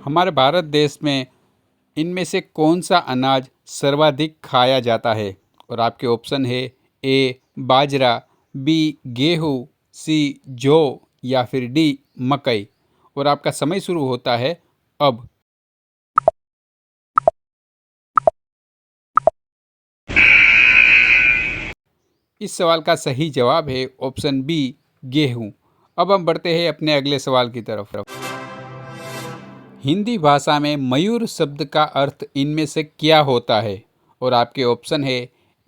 हमारे भारत देश में इनमें से कौन सा अनाज सर्वाधिक खाया जाता है? और आपके ऑप्शन है ए बाजरा, बी गेहूँ, सी जौ या फिर डी मकई। और आपका समय शुरू होता है अब। इस सवाल का सही जवाब है ऑप्शन बी गेहूँ। अब हम बढ़ते हैं अपने अगले सवाल की तरफ। हिंदी भाषा में मयूर शब्द का अर्थ इनमें से क्या होता है? और आपके ऑप्शन है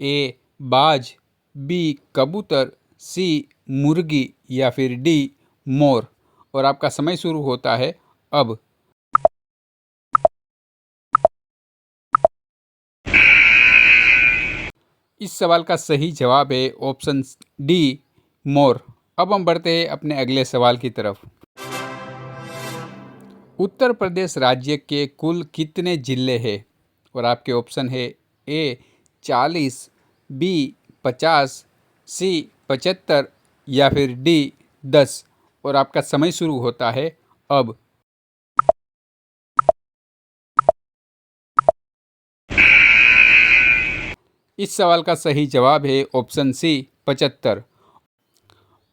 ए बाज, बी कबूतर, सी मुर्गी या फिर डी मोर। और आपका समय शुरू होता है अब। इस सवाल का सही जवाब है ऑप्शन डी मोर। अब हम बढ़ते हैं अपने अगले सवाल की तरफ। उत्तर प्रदेश राज्य के कुल कितने जिले हैं? और आपके ऑप्शन है ए 40, बी 50, सी 75 या फिर डी 10। और आपका समय शुरू होता है अब। इस सवाल का सही जवाब है ऑप्शन सी 75।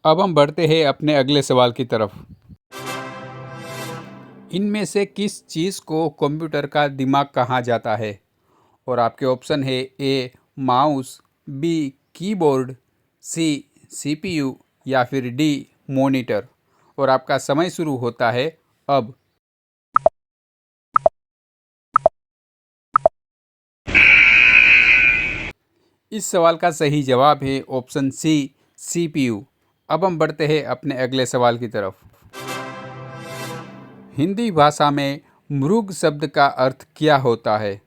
अब हम बढ़ते हैं अपने अगले सवाल की तरफ। इनमें से किस चीज़ को कंप्यूटर का दिमाग कहा जाता है? और आपके ऑप्शन है A mouse, B keyboard, C CPU या फिर डी मॉनिटर। और आपका समय शुरू होता है अब। इस सवाल का सही जवाब है ऑप्शन सी सीपीयू। अब हम बढ़ते हैं अपने अगले सवाल की तरफ। हिंदी भाषा में मृग शब्द का अर्थ क्या होता है?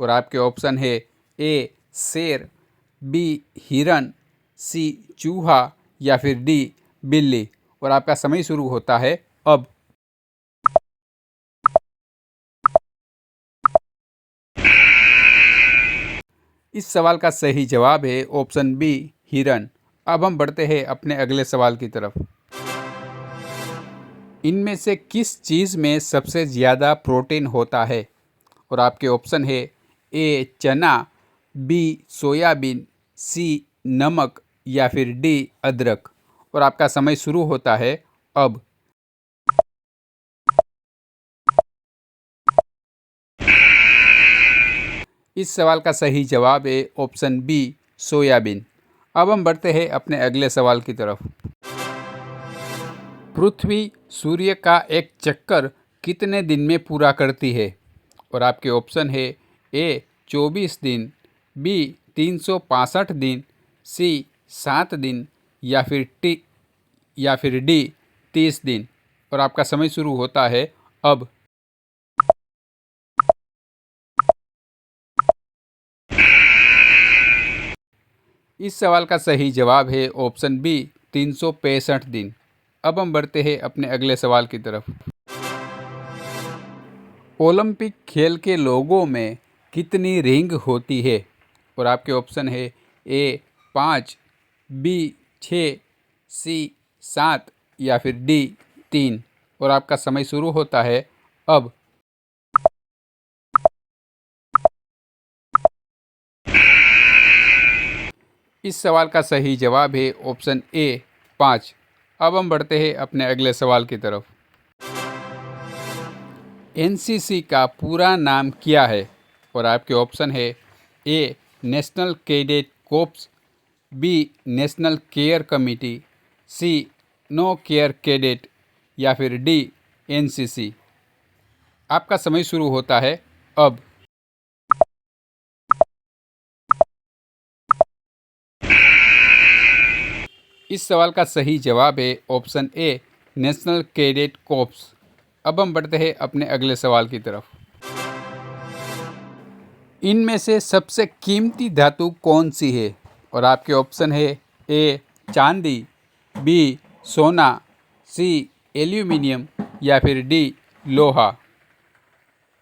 और आपके ऑप्शन है ए शेर, बी हिरन, सी चूहा या फिर डी बिल्ली। और आपका समय शुरू होता है अब। इस सवाल का सही जवाब है ऑप्शन बी हिरन। अब हम बढ़ते हैं अपने अगले सवाल की तरफ। इनमें से किस चीज़ में सबसे ज़्यादा प्रोटीन होता है? और आपके ऑप्शन है ए चना, बी सोयाबीन, सी नमक या फिर डी अदरक। और आपका समय शुरू होता है अब। इस सवाल का सही जवाब है ऑप्शन बी सोयाबीन। अब हम बढ़ते हैं अपने अगले सवाल की तरफ। पृथ्वी सूर्य का एक चक्कर कितने दिन में पूरा करती है? और आपके ऑप्शन है ए 24 दिन, बी 365 दिन, सी 7 दिन या फिर डी 30 दिन। और आपका समय शुरू होता है अब। इस सवाल का सही जवाब है ऑप्शन बी 365 दिन। अब हम बढ़ते हैं अपने अगले सवाल की तरफ। ओलंपिक खेल के लोगों में कितनी रिंग होती है? और आपके ऑप्शन है ए 5, बी 6, सी 7 या फिर डी 3। और आपका समय शुरू होता है अब। इस सवाल का सही जवाब है ऑप्शन ए 5। अब हम बढ़ते हैं अपने अगले सवाल की तरफ। एनसीसी का पूरा नाम क्या है? और आपके ऑप्शन है A national cadet corps, B national care committee, C no care cadet या फिर डी एनसीसी। आपका समय शुरू होता है अब। इस सवाल का सही जवाब है option A national cadet corpse. अब हम बढ़ते हैं अपने अगले सवाल की तरफ। इनमें से सबसे कीमती धातु कौन सी है? और आपके ऑप्शन है ए चांदी, बी सोना, सी एल्यूमिनियम या फिर डी लोहा।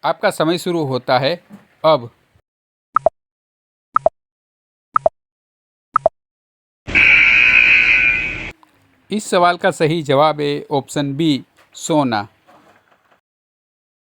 आपका समय शुरू होता है अब। इस सवाल का सही जवाब है ऑप्शन बी सोना।